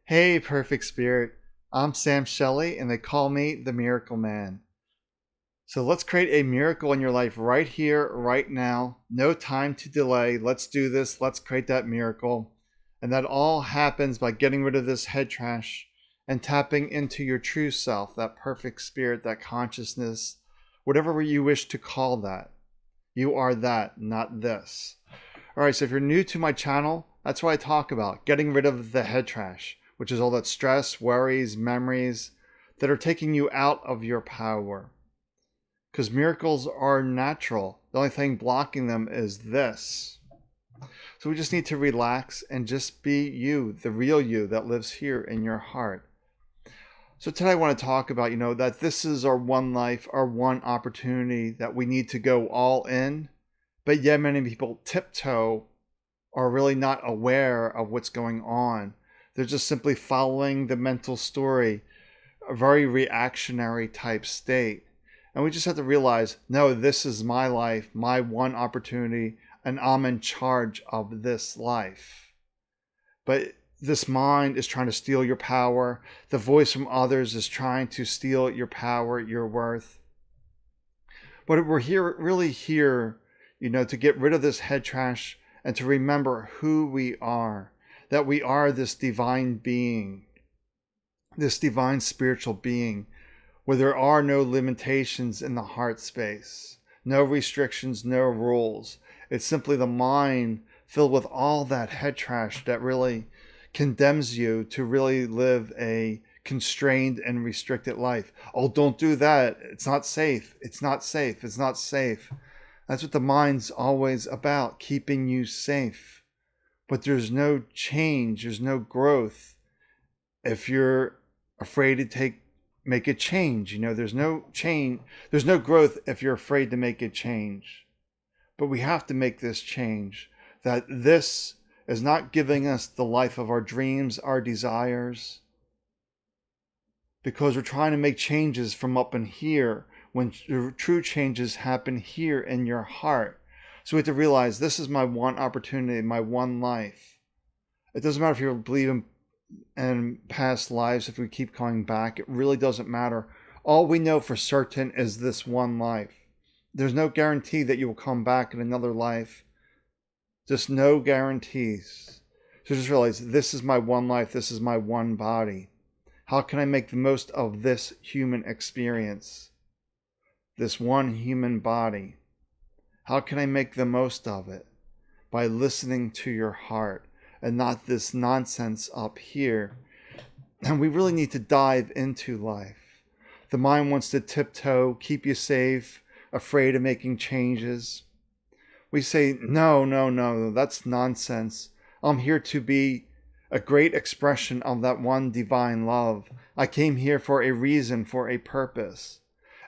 Hey, perfect spirit. I'm Sam Shelley, and they call me the Miracle Man. So let's create a miracle in your life right here, right now. No time to delay. Let's do this. Let's create that miracle. And that all happens by getting rid of this head trash and tapping into your true self, that perfect spirit, that consciousness, whatever you wish to call that. You are that, not this. All right, so if you're new to my channel, that's what I talk about, getting rid of the head trash, which is all that stress, worries, memories that are taking you out of your power. Because miracles are natural. The only thing blocking them is this. So we just need to relax and just be you, the real you that lives here in your heart. So today I want to talk about, that this is our one life, our one opportunity, that we need to go all in. But yet many people tiptoe, are really not aware of what's going on. They're just simply following the mental story, a very reactionary type state. And we just have to realize, no, this is my life, my one opportunity, and I'm in charge of this life. But this mind is trying to steal your power. The voice from others is trying to steal your power, your worth. But we're really here, to get rid of this head trash and to remember who we are, that we are this divine being, this divine spiritual being, where there are no limitations in the heart space, no restrictions, no rules. It's simply the mind filled with all that head trash that really condemns you to really live a constrained and restricted life. Oh, don't do that. It's not safe. It's not safe. It's not safe. That's what the mind's always about, keeping you safe. But there's no change, there's no growth if you're afraid to make a change. There's no change, there's no growth if you're afraid to make a change. But we have to make this change, that this is not giving us the life of our dreams, our desires, because we're trying to make changes from up in here, when true changes happen here in your heart. So we have to realize this is my one opportunity, my one life. It doesn't matter if you believe in past lives, if we keep coming back, it really doesn't matter. All we know for certain is this one life. There's no guarantee that you will come back in another life. Just no guarantees. So just realize this is my one life, this is my one body. How can I make the most of this human experience? This one human body. How can I make the most of it? By listening to your heart and not this nonsense up here. And we really need to dive into life. The mind wants to tiptoe, keep you safe, afraid of making changes. We say, no, that's nonsense. I'm here to be a great expression of that one divine love. I came here for a reason, for a purpose.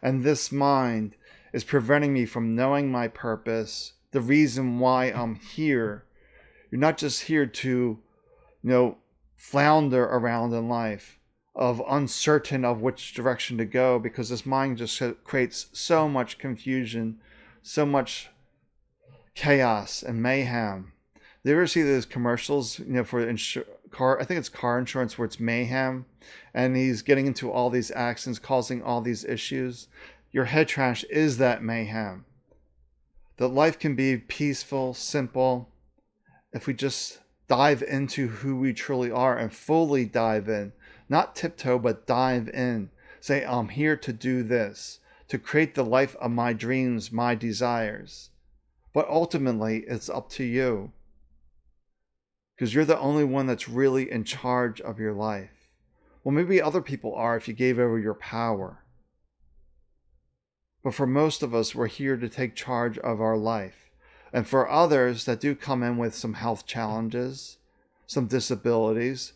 And this mind is preventing me from knowing my purpose, the reason why I'm here. You're not just here to, flounder around in life, of uncertain of which direction to go, because this mind just creates so much confusion, so much chaos and mayhem. Do you ever see those commercials, for car? I think it's car insurance, where it's mayhem, and he's getting into all these accidents, causing all these issues. Your head trash is that mayhem. That life can be peaceful, simple, if we just dive into who we truly are and fully dive in. Not tiptoe, but dive in. Say, I'm here to do this, to create the life of my dreams, my desires. But ultimately, it's up to you. Because you're the only one that's really in charge of your life. Well, maybe other people are if you gave over your power. But for most of us, we're here to take charge of our life. And for others that do come in with some health challenges, some disabilities,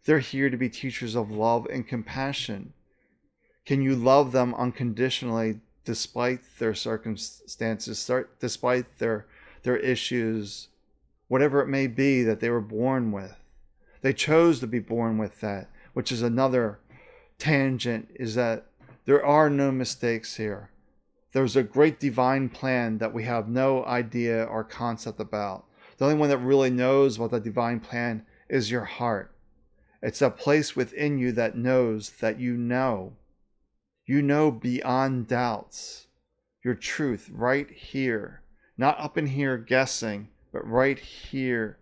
they're here to be teachers of love and compassion. Can you love them unconditionally despite their circumstances, despite their issues, whatever it may be that they were born with? They chose to be born with that, which is another tangent, is that there are no mistakes here. There's a great divine plan that we have no idea or concept about. The only one that really knows what the divine plan is your heart. It's a place within you that knows that you know. You know beyond doubts your truth right here. Not up in here guessing, but right here.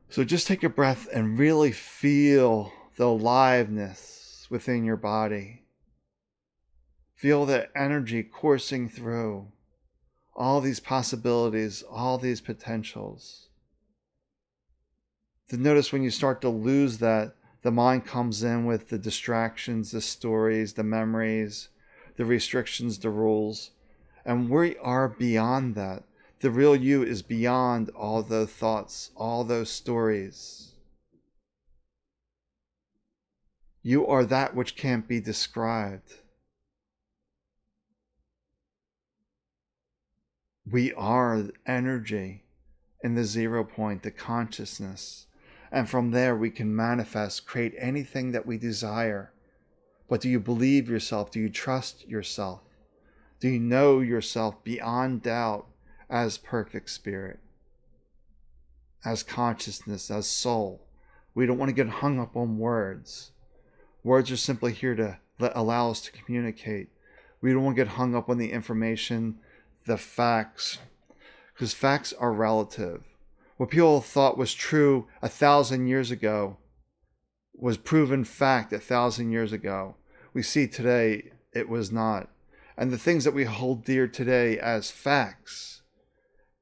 So just take a breath and really feel the aliveness within your body. Feel the energy coursing through all these possibilities, all these potentials. To notice when you start to lose that, the mind comes in with the distractions, the stories, the memories, the restrictions, the rules. And we are beyond that. The real you is beyond all those thoughts, all those stories. You are that which can't be described. We are energy in the 0 point, the consciousness. And from there we can manifest, create anything that we desire. But do you believe yourself? Do you trust yourself? Do you know yourself beyond doubt as perfect spirit, as consciousness, as soul? We don't want to get hung up on words. Words are simply here to allow us to communicate. We don't want to get hung up on the information, the facts, because facts are relative. What people thought was true 1,000 years ago was proven fact 1,000 years ago. We see today it was not. And the things that we hold dear today as facts,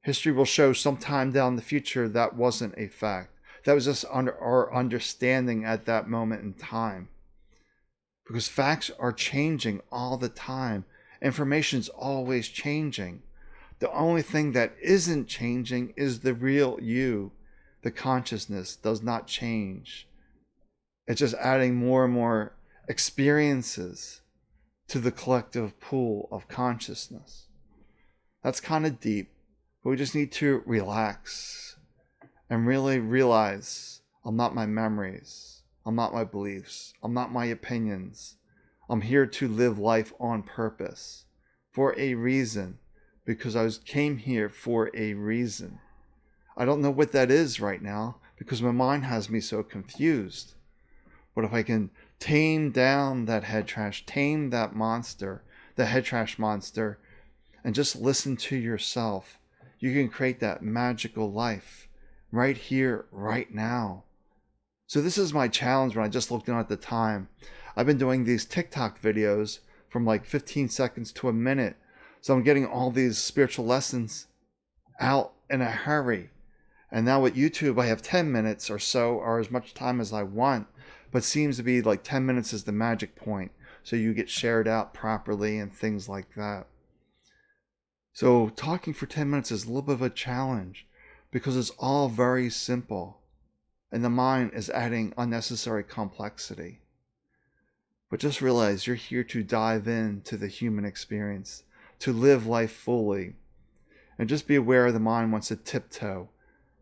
history will show sometime down the future that wasn't a fact. That was just under our understanding at that moment in time. Because facts are changing all the time. Information's always changing. The only thing that isn't changing is the real you. The consciousness does not change. It's just adding more and more experiences to the collective pool of consciousness. That's kind of deep, but we just need to relax and really realize I'm not my memories. I'm not my beliefs. I'm not my opinions. I'm here to live life on purpose for a reason, because I came here for a reason. I don't know what that is right now because my mind has me so confused. But if I can tame down that head trash, tame that monster, the head trash monster, and just listen to yourself, you can create that magical life right here, right now. So this is my challenge when I just looked down at the time. I've been doing these TikTok videos from like 15 seconds to a minute. So I'm getting all these spiritual lessons out in a hurry. And now with YouTube, I have 10 minutes or so, or as much time as I want. But seems to be like 10 minutes is the magic point. So you get shared out properly and things like that. So talking for 10 minutes is a little bit of a challenge because it's all very simple. And the mind is adding unnecessary complexity. But just realize you're here to dive into the human experience, to live life fully. And just be aware the mind wants to tiptoe,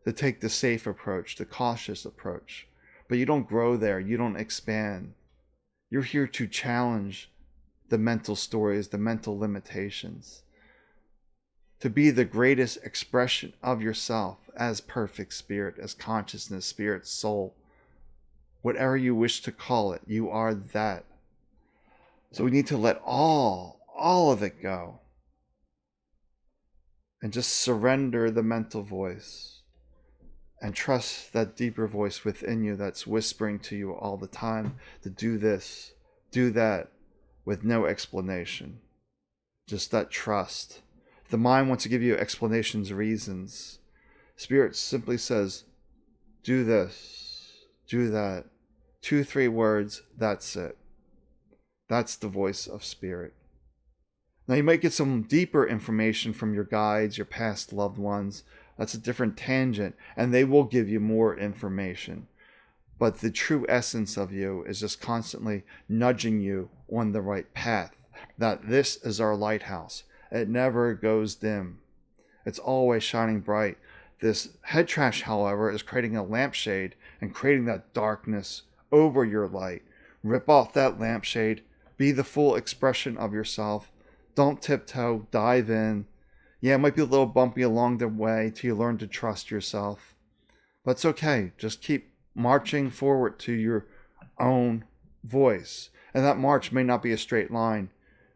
to take the safe approach, the cautious approach. But you don't grow there, you don't expand. You're here to challenge the mental stories, the mental limitations. To be the greatest expression of yourself as perfect spirit, as consciousness, spirit, soul. Whatever you wish to call it, you are that. So we need to let all of it go. And just surrender the mental voice. And trust that deeper voice within you that's whispering to you all the time to do this, do that, with no explanation. Just that trust. The mind wants to give you explanations, reasons. Spirit simply says, do this, do that. 2, 3 words, that's it. That's the voice of spirit. Now you might get some deeper information from your guides, your past loved ones. That's a different tangent, and they will give you more information. But the true essence of you is just constantly nudging you on the right path. That this is our lighthouse. It never goes dim. It's always shining bright. This head trash, however, is creating a lampshade and creating that darkness over your light. Rip off that lampshade. Be the full expression of yourself. Don't tiptoe. Dive in. Yeah, it might be a little bumpy along the way till you learn to trust yourself. But it's okay. Just keep marching forward to your own voice. And that march may not be a straight line,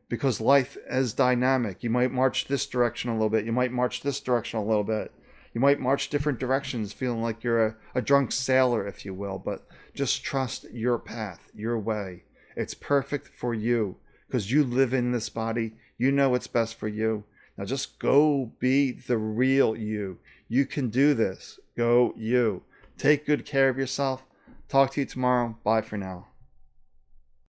because life is dynamic. You might march this direction a little bit. You might march this direction a little bit. You might march different directions, feeling like you're a drunk sailor, if you will. But just trust your path, your way. It's perfect for you because you live in this body. You know what's best for you. Now just go be the real you. You can do this. Go you. Take good care of yourself. Talk to you tomorrow. Bye for now.